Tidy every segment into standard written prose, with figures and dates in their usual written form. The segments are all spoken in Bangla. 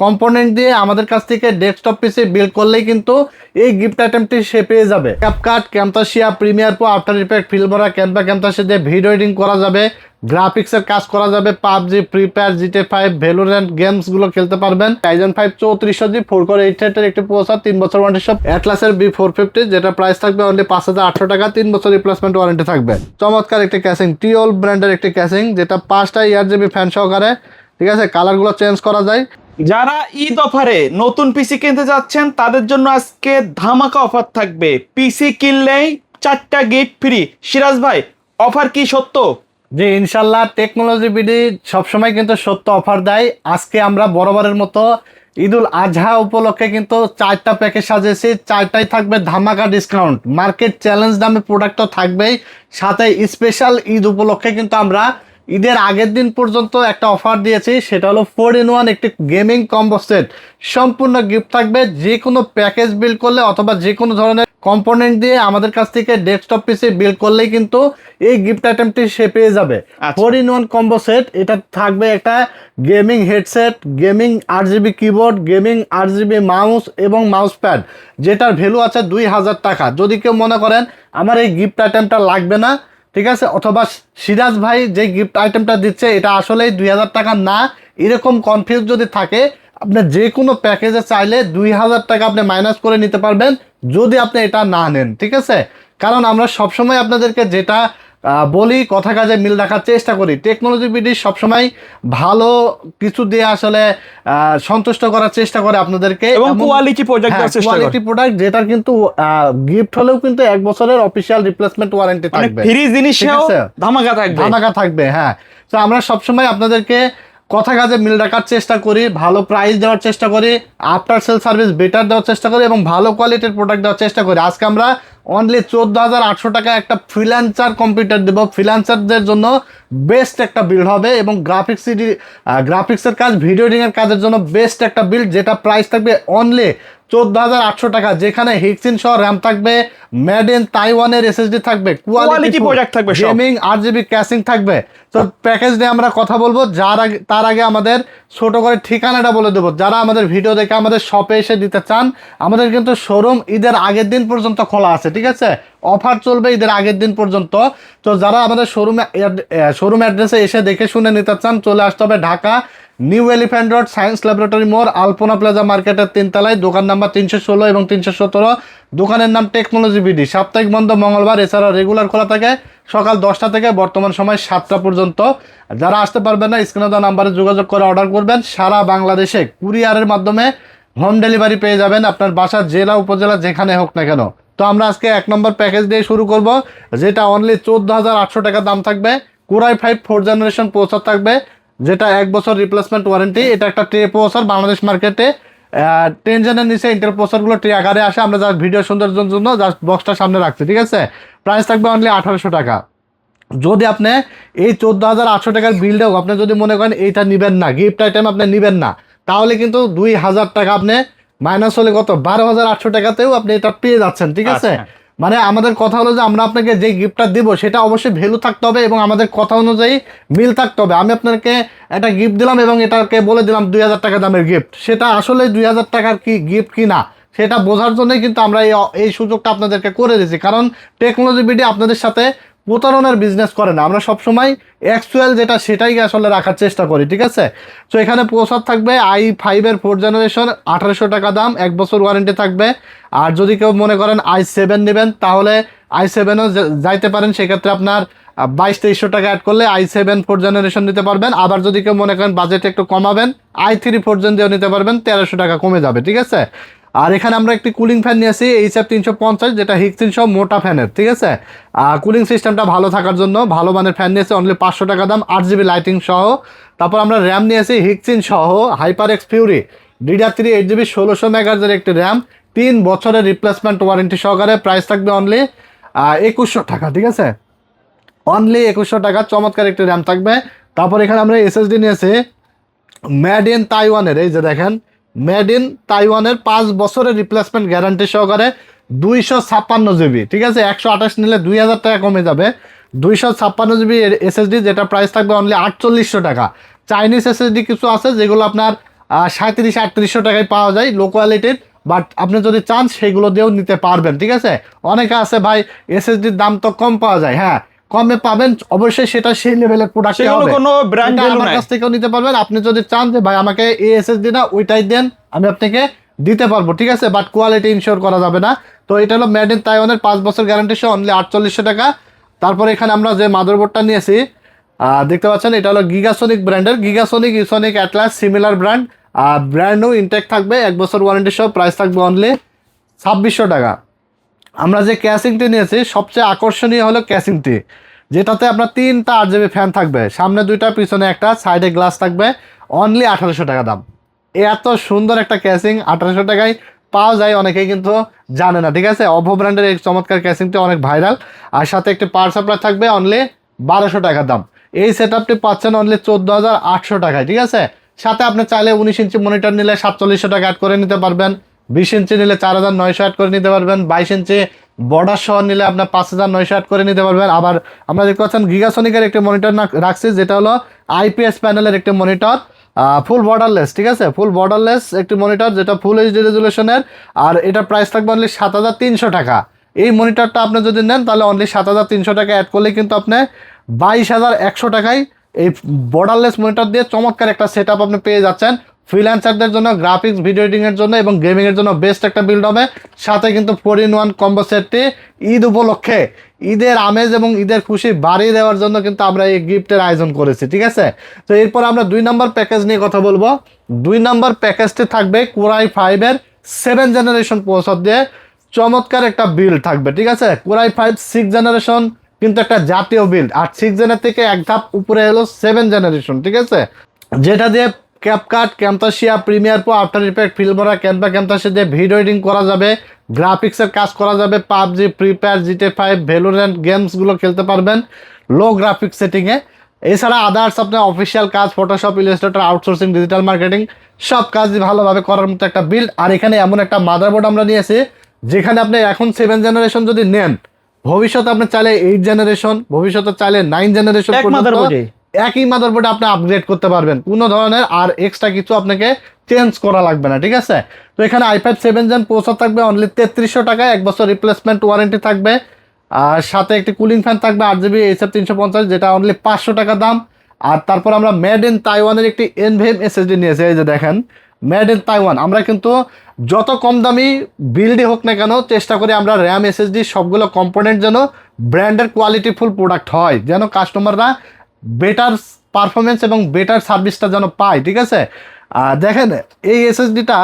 কম্পোনেন্ট দিয়ে আমাদের কাছ থেকে ডেস্কটপ পিসি বিল্ড করলেই কিন্তু এই গিফট আইটেমটি সে পেয়ে যাবে। CapCut, Camtasia, Premiere Pro, After Effect, Filmora, Canva, Camtasia দিয়ে ভিডিও এডিটিং করা যাবে, গ্রাফিক্সের কাজ করা যাবে, PUBG, Free Fire, GT 5, Valorant গেমসগুলো খেলতে পারবেন। রাইজেন 5 3400G 4 কোর 8 থ্রেডের একটি প্রসেসর, 3 বছর ওয়ারেন্টি সব। অ্যাটলাসের B450 যেটা প্রাইস থাকবে অনলি 5800 টাকা, 3 বছর রিপ্লেসমেন্ট ওয়ারেন্টি থাকবে। চমৎকার একটি ক্যাসিং, টিওল ব্র্যান্ডের একটি ক্যাসিং যেটা 5টা ERGB ফ্যান সহকারে, ঠিক আছে, কালারগুলো চেঞ্জ করা যায়। যারা ঈদ অফারে নতুন পিসি কিনতে যাচ্ছেন তাদের জন্য আজকে ধামাকা অফার থাকবে। পিসি কিনলেই 4টা গিফট ফ্রি। সিরাজ ভাই, অফার কি সত্য? জি ইনশাল্লাহ, টেকনোলজি বিডি সবসময় কিন্তু সত্য অফার দেয়। আজকে আমরা বরাবরের মতো ঈদুল আজহা উপলক্ষে কিন্তু 4টা প্যাকেজ সাজিয়েছি, 4টাই থাকবে ধামাকা ডিসকাউন্ট। মার্কেট চ্যালেঞ্জ দামে প্রোডাক্ট তো থাকবেই, সাথে স্পেশাল ঈদ উপলক্ষে কিন্তু আমরা ঈদের আগের দিন পর্যন্ত একটা অফার দিয়েছি, সেটা হলো 4-in-1 একটি গেমিং কম্বো সেট। সম্পূর্ণ গিফট থাকবে। যে কোনো প্যাকেজ বিল্ড করলে অথবা যে কোনো ধরনের কম্পোনেন্ট দিয়ে আমাদের কাছ থেকে ডেস্কটপ পিসি বিল্ড করলেই কিন্তু এই গিফট আইটেমটি সে পেয়ে যাবে। 4-in-1 কম্বো সেট, এটা থাকবে একটা gaming headset, gaming RGB keyboard, gaming RGB mouse এবং মাউস প্যাড, যেটার ভ্যালু আছে 2000 টাকা। যদি কেউ মনে করেন আমার এই গিফট আইটেমটা লাগবে না, ঠিক আছে, অথবা সিরাজ ভাই যে গিফট আইটেমটা দিচ্ছে এটা আসলেই 2000 টাকা না, এরকম কনফিউজ যদি থাকে, আপনি যে কোনো প্যাকেজে চাইলে 2000 টাকা আপনি মাইনাস করে নিতে পারবেন যদি আপনি এটা না নেন, ঠিক আছে। কারণ আমরা সবসময় আপনাদেরকে যেটা বলি, কথা কাজে মিল রাখার চেষ্টা করি। টেকনোলজি বিডি সবসময় ভালো কিছু দিয়ে আসলে সন্তুষ্ট করার চেষ্টা করে আপনাদেরকে, এবং কোয়ালিটি প্রোডাক্ট দেওয়ার চেষ্টা করে। কোয়ালিটি প্রোডাক্ট যেটার কিন্তু গিফট হলেও কিন্তু 1 বছরের অফিশিয়াল রিপ্লেসমেন্ট ওয়ারেন্টি থাকবে, ফ্রি জিনিসেও ধামাকা থাকবে, ধামাকা থাকবে। হ্যাঁ, তো আমরা সবসময় আপনাদেরকে কথা কাজে মিল রাখার চেষ্টা করি, ভালো প্রাইস দেওয়ার চেষ্টা করি, আফটার সেল সার্ভিস বেটার দেওয়ার চেষ্টা করি এবং ভালো কোয়ালিটির প্রোডাক্ট দেওয়ার চেষ্টা করি। আজকে আমরা অনলি 14,800 টাকা একটা ফ্রিল্যান্সার কম্পিউটার দেবো। ফ্রিল্যান্সারদের জন্য বেস্ট একটা বিল্ড হবে এবং গ্রাফিক্সের কাজ, ভিডিও এডিটিংয়ের কাজের জন্য বেস্ট একটা বিল্ড, যেটা প্রাইস থাকবে অনলি 14,800 টাকা, যেখানে হিক্সিন সহ র্যাম থাকবে, মেড ইন তাইওয়ানের SSD থাকবে, কোয়ালিটি প্রোডাক্ট থাকবে, গেমিং RGB ক্যাসিং থাকবে। তো প্যাকেজ নিয়ে আমরা কথা বলবো, তার আগে আমাদের ছোট করে ঠিকানাটা বলে দেবো। যারা আমাদের ভিডিও দেখে আমাদের শপে এসে দিতে চান, আমাদের কিন্তু শোরুম ঈদের আগের দিন পর্যন্ত খোলা আছে, ঠিক আছে, অফার চলবে ঈদের আগের দিন পর্যন্ত। তো যারা আমাদের শোরুম অ্যাড্রেসে এসে দেখে শুনে নিতে চান, চলে আসতে হবে Dhaka new elephant road, science laboratory মোড়, আলপনা প্লাজা মার্কেটের 3 তলায়, দোকান নাম্বার 316 এবং 317। দোকানের নাম টেকনোলজি বিডি। সাপ্তাহিক বন্ধ মঙ্গলবার, এছাড়াও রেগুলার খোলা থাকে সকাল 10টা থেকে বর্তমান সময় 7টা পর্যন্ত। যারা আসতে পারবেন না, স্ক্রিনে দেওয়া নাম্বারে যোগাযোগ করে অর্ডার করবেন। সারা বাংলাদেশে কুরিয়ারের মাধ্যমে হোম ডেলিভারি পেয়ে যাবেন, আপনার বাসার জেলা উপজেলা যেখানে হোক না কেন। তো আমরা আজকে 1 নম্বর প্যাকেজ দিয়ে শুরু করব, যেটা অনলি 14,800 টাকা দাম থাকবে। Core i5 4th generation processor থাকবে, যেটা 1 বছর রিপ্লেসমেন্ট ওয়ারেন্টি। এটা একটা ট্রে প্রসেসর, বাংলাদেশ মার্কেটে 10 জনের নিচে ইন্টেল প্রসেসরগুলো ট্রে আকারে আসে। আমরা জাস্ট ভিডিও সৌন্দর্যের জন্য জাস্ট বক্সটা সামনে রাখছি, ঠিক আছে। প্রাইস থাকবে অনলি 1800 টাকা। যদি আপনি এই 14,800 টাকার বিলটাও আপনি যদি মনে করেন এইটা নেবেন না, গিফট আইটেম আপনি নেবেন না, তাহলে কিন্তু 2000 টাকা আপনি মাইনাস হলে কত 12,800 টাকাতেও আপনি এটা পেয়ে যাচ্ছেন, ঠিক আছে। মানে আমাদের কথা হলো যে আমরা আপনাকে যে গিফটটা দিব সেটা অবশ্যই ভ্যালু থাকতে হবে এবং আমাদের কথা অনুযায়ী মিল থাকতে হবে। আমি আপনাকে একটা গিফট দিলাম এবং এটাকে বলে দিলাম 2000 টাকা দামের গিফট, সেটা আসলে 2000 টাকার কি গিফট কি না সেটা বোঝার জন্যই কিন্তু আমরা এই সুযোগটা আপনাদেরকে করে দিয়েছি। কারণ টেকনোলজি বিডি আপনাদের সাথে প্রতারণার বিজনেস করে না, আমরা সবসময় অ্যাকচুয়াল যেটা সেটাই আসলে রাখার চেষ্টা করি, ঠিক আছে। তো এখানে প্রসেসর থাকবে i5 এর 4th জেনারেশন, 1800 টাকা দাম, 1 বছর ওয়ারেন্টি থাকবে। আর যদি কেউ মনে করেন i7 নেবেন, তাহলে i7ও যাইতে পারেন, সেক্ষেত্রে আপনার 2200-2300 টাকা অ্যাড করলে i7 4th জেনারেশন নিতে পারবেন। আবার যদি কেউ মনে করেন বাজেট একটু কমাবেন, i3 4th জেন দিয়েও নিতে পারবেন, 1300 টাকা কমে যাবে, ঠিক আছে। আর এখানে আমরা একটি কুলিং ফ্যান নিয়েছি HF 350, যেটা হিক্সিন সহ মোটা ফ্যানের, ঠিক আছে। কুলিং সিস্টেমটা ভালো থাকার জন্য ভালো মানের ফ্যান নিয়েছি, অনলি 500 টাকা দাম, 8GB লাইটিং সহ। তারপর আমরা র্যাম নিয়েছি হিক্সিন সহ HyperX Fury DDR3 8GB 1600 মেগাহার্জের একটি র্যাম, 3 বছরের রিপ্লেসমেন্ট ওয়ারেন্টি সহকারে। প্রাইস থাকবে অনলি 2100 টাকা, ঠিক আছে, অনলি 2100 টাকা। চমৎকার একটি র্যাম থাকবে। তারপর এখানে আমরা SSD নিয়েছি মেড ইন তাইওয়ানের, এই যে দেখেন, মেড ইন তাইওয়ানের 5 বছরের রিপ্লেসমেন্ট গ্যারান্টি সহকারে, 256GB, ঠিক আছে। 128 নিলে 2000 টাকা কমে যাবে, 256GB SSD, যেটা প্রাইস থাকবে অনলি 4800 টাকা। চাইনিজ SSD কিছু আছে যেগুলো আপনার 3700-3800 টাকায় পাওয়া যায় লো কোয়ালিটির। বাট আপনি যদি চান সেগুলো দিয়েও নিতে পারবেন, ঠিক আছে। অনেকে আছে ভাই এসএসডির দাম তো কম পাওয়া যায়, হ্যাঁ কমে পাবেন অবশ্যই, সেটা সেই লেভেলের প্রোডাক্ট সেগুলো হবে, কোনো ব্র্যান্ড এটা আমার কাছ থেকেও নিতে পারবেন। আপনি যদি চান যে ভাই আমাকে এই এসএসডি না ওইটাই দেন, আমি আপনাকে দিতে পারবো, ঠিক আছে। বাট কোয়ালিটি ইনশিওর করা যাবে না। তো এটা হলো মেড ইন তাইওয়ানের 5 বছর গ্যারান্টি সহ অনলি 4800 টাকা। তারপরে এখানে আমরা যে মাদারবোর্ডটা নিয়েছি দেখতে পাচ্ছেন, এটা হলো গিগাসোনিক ব্র্যান্ডের, Gigasonic Esonic Atlas similar brand. Brand new intake থাকবে, 1 বছর ওয়ারেন্টি সহ, প্রাইস থাকবে অনলি 2600 টাকা। আমরা যে ক্যাসিংটি নিয়েছি সবচেয়ে আকর্ষণীয় হলো ক্যাসিংটি, যেটাতে আপনার 3টা RGB ফ্যান থাকবে, সামনে 2টা পিছনে একটা, সাইডে গ্লাস থাকবে, অনলি 1800 টাকা দাম। এত সুন্দর একটা ক্যাসিং 1800 টাকায় পাওয়া যায়, অনেকেই কিন্তু জানে না, ঠিক আছে। অভো ব্র্যান্ডের এই চমৎকার ক্যাসিংটি অনেক ভাইরাল। আর সাথে একটি পাওয়ার সাপ্লাই থাকবে, অনলি 1200 টাকা দাম। এই সেট আপটি পাচ্ছেন অনলি 14,800 টাকায়, ঠিক আছে। সাথে আপনি চাইলে 19 ইঞ্চি মনিটর নিলে 4700 টাকা অ্যাড করে নিতে পারবেন, 20 ইঞ্চি নিলে 4900 অ্যাড করে নিতে পারবেন, 22 ইঞ্চি বর্ডার সহ নিলে আপনার 5900 অ্যাড করে নিতে পারবেন। আবার আমরা দেখতে পাচ্ছেন গিগাসনিকের একটি মনিটর রাখছি, যেটা হলো আইপিএস প্যানেলের একটি মনিটর, ফুল বর্ডারলেস, ঠিক আছে, ফুল বর্ডারলেস একটি মনিটর, যেটা ফুল এইচডি রেজুলেশনের। আর এটা প্রাইস থাকবে অনলি 7300 টাকা। এই মনিটরটা আপনি যদি নেন তাহলে অনলি 7300 টাকা অ্যাড করলে কিন্তু আপনি 22100 টাকায় এই বর্ডারলেস মনিটর দিয়ে চমৎকার একটা সেট আপনি পেয়ে যাচ্ছেন। ফ্রিল্যান্সারদের জন্য, গ্রাফিক্স ভিডিও এডিটিংয়ের জন্য এবং গেমিংয়ের জন্য বেস্ট একটা বিল্ড হবে। সাথে কিন্তু 4-in-1 কম্বো সেটটি ঈদ উপলক্ষে, ঈদের আমেজ এবং ঈদের খুশি বাড়িয়ে দেওয়ার জন্য কিন্তু আমরা এই গিফটের আয়োজন করেছি, ঠিক আছে। তো এরপর আমরা 2 নম্বর প্যাকেজ নিয়ে কথা বলবো। 2 নম্বর প্যাকেজটি থাকবে কোরাই 5-এর 7 জেনারেশন প্রসেসর দিয়ে চমৎকার একটা বিল্ড থাকবে, ঠিক আছে। কোরাই 5 6 জেনারেশন কিন্তু একটা জাতীয় বিল্ড, আর 6 জেনার থেকে এক ধাপ উপরে হলো 7 জেনারেশন, ঠিক আছে। যেটা দিয়ে CapCut, Camtasia, Premiere Pro, After Effect, Filmora, Canva, Camtasia দিয়ে ভিডিও এডিটিং করা যাবে, গ্রাফিক্সের কাজ করা যাবে, PUBG, Free Fire, GTA 5, Valorant গেমসগুলো খেলতে পারবেন লো গ্রাফিক্স সেটিংয়ে। এছাড়া আদার্স আপনার অফিসিয়াল কাজ, Photoshop, Illustrator, outsourcing, digital marketing সব কাজই ভালোভাবে করার মতো একটা বিল্ড। আর এখানে এমন একটা মাদারবোর্ড আমরা নিয়েছি যেখানে আপনি এখন 7 জেনারেশন যদি নেন, ভবিষ্যতে আপনি চাইলে 8 জেনারেশন, ভবিষ্যতে চাইলে 9 জেনারেশন একই মাদারবোর্ডে আপনি আপগ্রেড করতে পারবেন, কোনো ধরনের আর এক্সট্রা কিছু আপনাকে চেঞ্জ করা লাগবে না, ঠিক আছে। তো এখানে i5 7 জেন প্রসেসর থাকবে অনলি 3300 টাকায়, 1 বছর রিপ্লেসমেন্ট ওয়ারেন্টি থাকবে। আর সাথে একটি কুলিং ফ্যান থাকবে 8GB HF 350, যেটা অনলি 500 টাকা দাম। আর তারপর আমরা মেড ইন তাইওয়ানের একটি এনভিএম এসএসডি নিয়েছি, এই যে দেখেন মেড ইন তাইওয়ান। আমরা কিন্তু যত কম দামি বিল্ডই হোক না কেন চেষ্টা করি আমরা র্যাম এসএসডি সবগুলো কম্পোনেন্ট যেন ব্র্যান্ডের কোয়ালিটিফুল প্রোডাক্ট হয়, যেন কাস্টমাররা বেটার পারফরমেন্স এবং বেটার সার্ভিসটা যেন পায়, ঠিক আছে। দেখেন এই এসএসডিটা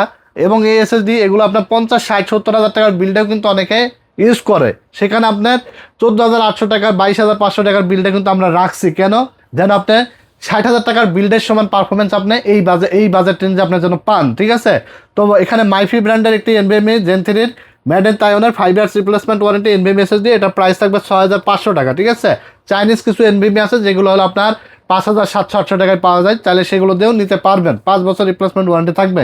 এবং এই এসএসডি এগুলো আপনার 50, 60, 70 হাজার টাকার বিলটাও কিন্তু অনেকে ইউজ করে, সেখানে আপনার 14,800 টাকার, 22,500 টাকার বিলটা কিন্তু আমরা রাখছি কেন, যেন আপনি 60,000 টাকার বিল্ডের সমান পারফরমেন্স আপনি এই বাজেট রেঞ্জে আপনার জন্য পান, ঠিক আছে। তো এখানে মাইফি ব্র্যান্ডের একটি এনভিএমই জেন 3 মেড ইন তাইওয়ানের 5 years replacement warranty NVM SSD, এটা প্রাইস থাকবে 6,500 টাকা, ঠিক আছে। চাইনিজ কিছু এনভিএমই আছে যেগুলো হলো আপনার 5,700-800 টাকায় পাওয়া যায়, চাইলে সেগুলো দিয়েও নিতে পারবেন। 5 বছর রিপ্লেসমেন্ট ওয়ারেন্টি থাকবে,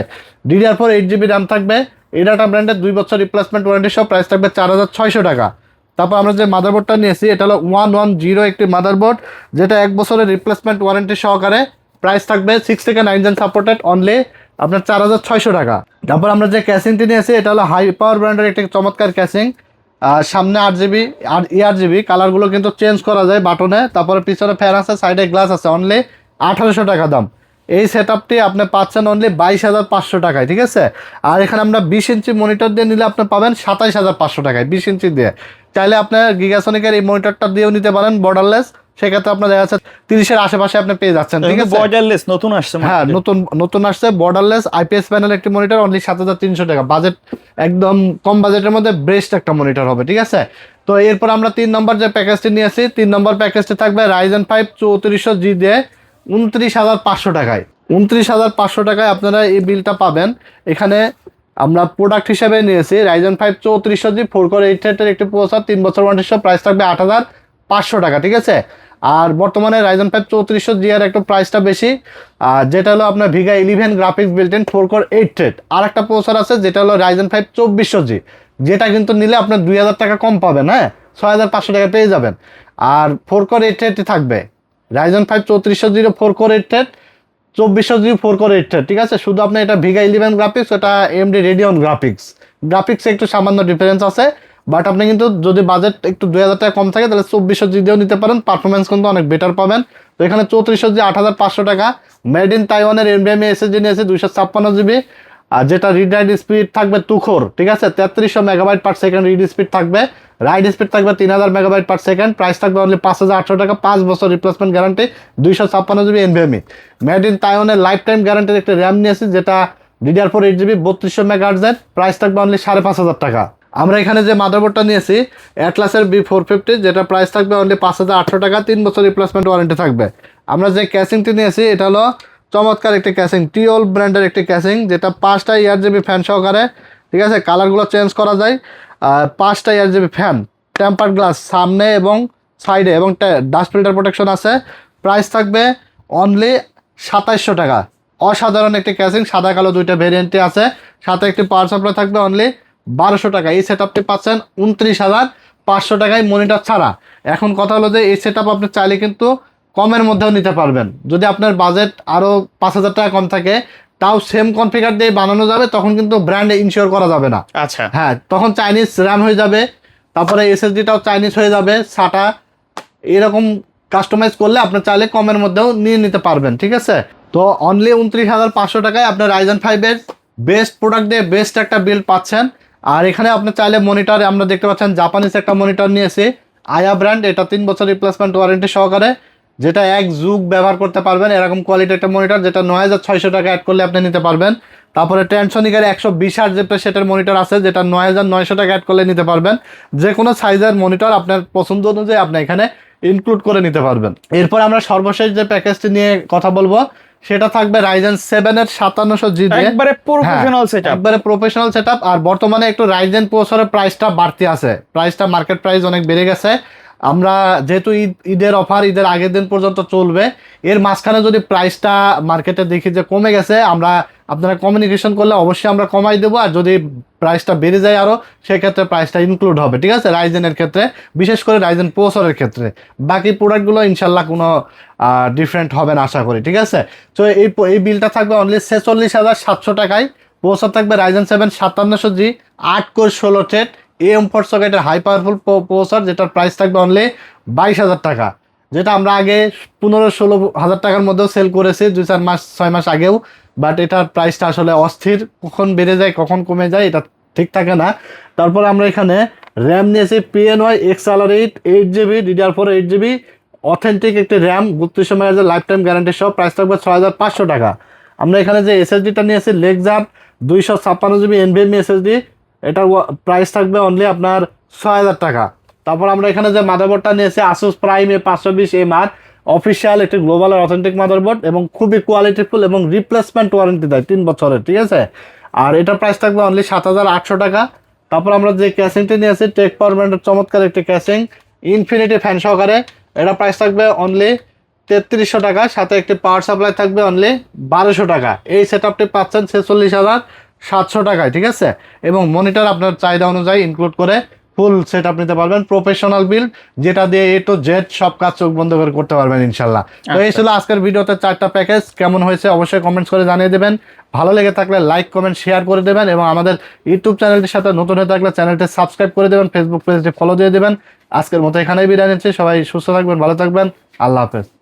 DDR4 8GB র্যাম থাকবে, এডাটা ব্র্যান্ডের 2 বছর রিপ্লেসমেন্ট ওয়ারেন্টি সহ, প্রাইস থাকবে 4,600 টাকা। তারপর আমরা যে মাদারবোর্ডটা নিয়েছি এটা হলো 110 একটি মাদারবোর্ড, যেটা 1 বছরের রিপ্লেসমেন্ট ওয়ারেন্টি সহকারে, প্রাইস থাকবে 6 থেকে 9 জেন সাপোর্টেড, অনলি আপনার 4,600 টাকা। তারপর আমরা যে ক্যাসিংটি নিয়েছি এটা হলো হাই পাওয়ার ব্র্যান্ডের একটি চমৎকার ক্যাসিং, সামনে 8GB আর ERGB, কালারগুলো কিন্তু চেঞ্জ করা যায় বাটনে। তারপরে পিছনে ফ্যান আছে, সাইডে গ্লাস আছে, অনলি 1,800 টাকা দাম। এই সেট আপটি আপনি পাচ্ছেন অনলি 22,500 টাকায়, ঠিক আছে। আর এখানে আমরা 20 ইঞ্চি মনিটর দিয়ে নিলে আপনি পাবেন 27,500 টাকায় 20 ইঞ্চি দিয়ে। চাইলে আপনার গিগাসনিকের এই মনিটরটা দিয়েও নিতে পারেন বর্ডারলেস, সেক্ষেত্রে আপনার দেখা যাচ্ছে 30-এর আশেপাশে আপনি পেয়ে যাচ্ছেন, ঠিক আছে। বর্ডারলেস নতুন আসছে, হ্যাঁ নতুন আসছে বর্ডারলেস আইপিএস প্যানেল একটি মনিটর, অনলি 7,300 টাকা। বাজেট একদম কম বাজেটের মধ্যে বেস্ট একটা মনিটর হবে, ঠিক আছে। তো এরপর আমরা 3 নম্বর যে প্যাকেজটি নিয়েছি, 3 নম্বর প্যাকেজটি থাকবে Ryzen 5 3400G দিয়ে 29,500 টাকায়। 29,500 টাকায় আপনারা এই বিলটা পাবেন। এখানে আমরা প্রোডাক্ট হিসেবে নিয়েছি Ryzen 5 3400G 4 কোর 8 থ্রেডের একটি প্রসেসর, 3 বছর ওয়ারেন্টি সহ, প্রাইস থাকবে 8,500 টাকা, ঠিক আছে। আর বর্তমানে Ryzen 5 3400G এর একটু প্রাইসটা বেশি, যেটা হলো আপনার Vega 11 graphics built in 4 core 8 thread. আর একটা প্রসেসর আছে যেটা হলো Ryzen 5 2400G, যেটা কিন্তু নিলে আপনার 2,000 টাকা কম পাবেন, হ্যাঁ 6,500 টাকা পেয়ে যাবেন। আর 4 কোর 8 থ্রেডই থাকবে Ryzen 5 3400G 4 core 8 thread, 2400 GB 4 core 8 thread, ঠিক আছে। শুধু আপনি এটা ভিগা 11 গ্রাফিক্স, ওটা AMD রেডিয়ন গ্রাফিক্সে একটু সামান্য ডিফারেন্স আছে। বাট আপনি কিন্তু যদি বাজেট একটু 2000 টাকা কম থাকে তাহলে 2400 দিয়েও নিতে পারেন, পারফরমেন্স কিন্তু অনেক বেটার পাবেন। তো এখানে 3400 8500 টাকা, মেড ইন তাইওয়ানের NVMe SSD নিয়েছে 256 জিবি, আর যেটা রিড রাইট স্পিড থাকবে তুখোর, ঠিক আছে, 3300 megabyte per second read speed থাকবে, রাইড স্পিড থাকবে 3000 মেগাবাইট পার সেকেন্ড, প্রাইস থাকবে অনলি 5800 টাকা, 5 বছর replacement guarantee, 256 GB NVMe, made in তাইওয়ানের লাইফ টাইম গ্যারান্টির একটা র্যাম নিয়েছি যেটা DDR4 8 জিবি 3200 মেগাহার্টজের, প্রাইস থাকবে অনলি 5500 টাকা। আমরা এখানে যে মাদারবোর্ডটা নিয়েছি অ্যাটলাসের B450, যেটা প্রাইস থাকবে অনলি 5800 টাকা, 3 বছর রিপ্লেসমেন্ট ওয়ারেন্টি থাকবে। আমরা যে ক্যাসিংটি নিয়েছি এটা হলো চমৎকার একটি ক্যাসিং, টিওল ব্র্যান্ডের একটি ক্যাসিং, যেটা 5টা ERGB ফ্যান সহকারে, ঠিক আছে, কালারগুলো চেঞ্জ করা যায়। 5টা ERGB ফ্যান, টেম্পার্ড গ্লাস সামনে এবং সাইডে, এবং ডাস্ট ফিল্টার প্রোটেকশন আছে। প্রাইস থাকবে অনলি 2700 টাকা। অসাধারণ একটি ক্যাসিং, সাদা কালো দুইটা ভেরিয়েন্টে আছে, সাথে একটি পাওয়ার সাপ্লাই থাকবে অনলি 1200 টাকা। এই সেট আপটি পাচ্ছেন 29,500 টাকায় মনিটর ছাড়া। এখন কথা হলো যে এই সেট আপ আপনি চাইলে কিন্তু কমের মধ্যেও নিতে পারবেন, যদি আপনার বাজেট আরও 5000 টাকা কম থাকে, তাও সেম কনফিগার দিয়ে বানানো যাবে, তখন কিন্তু ব্র্যান্ডে ইনশিওর করা যাবে না। আচ্ছা, হ্যাঁ, তখন চাইনিজ র্যাম হয়ে যাবে, তারপরে SSDটাও চাইনিজ হয়ে যাবে, সাটা এরকম কাস্টমাইজ করলে আপনি চাইলে কমের মধ্যেও নিয়ে নিতে পারবেন, ঠিক আছে। তো অনলি 29,500 টাকায় আপনার Ryzen 5-এর বেস্ট প্রোডাক্ট দিয়ে বেস্ট একটা বিল্ড পাচ্ছেন। আর এখানে আপনি চাইলে মনিটরে আমরা দেখতে পাচ্ছেন জাপানিজ একটা মনিটর নিয়েছি, আয়া ব্র্যান্ড, এটা 3 বছর রিপ্লেসমেন্ট ওয়ারেন্টি সহকারে, যেটা এক যুগ ব্যবহার করতে পারবেন, এরকম কোয়ালিটি একটা মনিটর, যেটা 9600 টাকা অ্যাড করলে আপনি নিতে পারবেন। তারপরে ট্যানসনিকের 120Hz সেটের মনিটর আছে, যেটা 9900 টাকা অ্যাড করলে নিতে পারবেন। যে কোনো সাইজের মনিটর আপনার পছন্দ অনুযায়ী আপনি এখানে ইনক্লুড করে নিতে পারবেন। এরপর আমরা সর্বশেষ যে প্যাকেজটি নিয়ে কথা বলবো সেটা থাকবে Ryzen 7-এর 5700G দিয়ে, একবারে প্রফেশনাল সেটআপ, একবারে প্রফেশনাল সেটআপ। আর বর্তমানে একটু Ryzen প্রসেসরের প্রাইসটা বাড়তি আছে, প্রাইসটা মার্কেট প্রাইস অনেক বেড়ে গেছে। আমরা যেহেতু ঈদের অফার ঈদের আগের দিন পর্যন্ত চলবে, এর মাঝখানে যদি প্রাইসটা মার্কেটে দেখি যে কমে গেছে, আমরা আপনারা কমিউনিকেশন করলে অবশ্যই আমরা কমাই দেবো, আর যদি প্রাইসটা বেড়ে যায় আরও, সেক্ষেত্রে প্রাইসটা ইনক্লুড হবে, ঠিক আছে, রাইজেনের ক্ষেত্রে, বিশেষ করে Ryzen প্রসেসরের ক্ষেত্রে। বাকি প্রোডাক্টগুলো ইনশাল্লাহ কোনো ডিফারেন্ট হবে না আশা করি, ঠিক আছে। তো এই বিলটা থাকবে অনলি 46,700 টাকায়। প্রসেসর থাকবে Ryzen 7 5700G 8 core 16 thread AM4 সকেটের হাই পাওয়ারফুল প্রসেসর, যেটার প্রাইস থাকবে অনলি 22,000 টাকা, যেটা আমরা আগে 15-16 হাজার টাকার মধ্যেও সেল করেছি 2-4 মাস 6 মাস আগেও। বাট এটার প্রাইসটা আসলে অস্থির, কখন বেড়ে যায় কখন কমে যায় এটা ঠিক থাকে না। তারপর আমরা এখানে র্যাম নিয়েছি PNY Accelerate 8GB DDR4 8GB authentic একটি র্যাম, 3200 মেগাহার্জের লাইফ টাইম গ্যারান্টি সহ, প্রাইস থাকবে 6500 টাকা। আমরা এখানে যে SSDটা নিয়েছি লেক্সার 256GB NVMe SSD, এটার প্রাইস থাকবে অনলি আপনার 6000 টাকা। তারপর আমরা এখানে যে মাদারবোর্ডটা নিয়েছি Asus Prime A520MR, অফিসিয়াল একটি গ্লোবাল অথেন্টিক মাদারবোর্ড, এবং খুবই কোয়ালিটিফুল এবং রিপ্লেসমেন্ট ওয়ারেন্টি দেয় 3 বছরের, ঠিক আছে। আর এটার প্রাইস থাকবে অনলি 7800 টাকা। তারপর আমরা যে ক্যাসিংটি নিয়েছি টেক পাওয়ার ব্র্যান্ডের চমৎকার একটি ক্যাসিং, ইনফিনিটি ফ্যান সহকারে, এটা প্রাইস থাকবে অনলি 3300 টাকা, সাথে একটি পাওয়ার সাপ্লাই থাকবে অনলি 1200 টাকা। এই সেট আপটি পাচ্ছেন 46,700 টাকায়, ঠিক আছে। এবং মনিটর আপনার চাহিদা অনুযায়ী ইনক্লুড করে ফুল সেট আপ নিতে পারবেন, প্রফেশনাল বিল্ড, যেটা দিয়ে A to Z সব কাজ চোখ বন্ধ করে করতে পারবেন ইনশাল্লাহ। তো এই ছিল আজকের ভিডিওতে 4টা প্যাকেজ, কেমন হয়েছে অবশ্যই কমেন্টস করে জানিয়ে দেবেন। ভালো লেগে থাকলে লাইক কমেন্ট শেয়ার করে দেবেন, এবং আমাদের ইউটিউব চ্যানেলটির সাথে নতুন হয়ে থাকলে চ্যানেলটি সাবস্ক্রাইব করে দেবেন, ফেসবুক পেজটি ফলো দিয়ে দেবেন। আজকের মতো এখানেই বিদায় নিচ্ছি, সবাই সুস্থ থাকবেন, ভালো থাকবেন, আল্লাহ হাফেজ।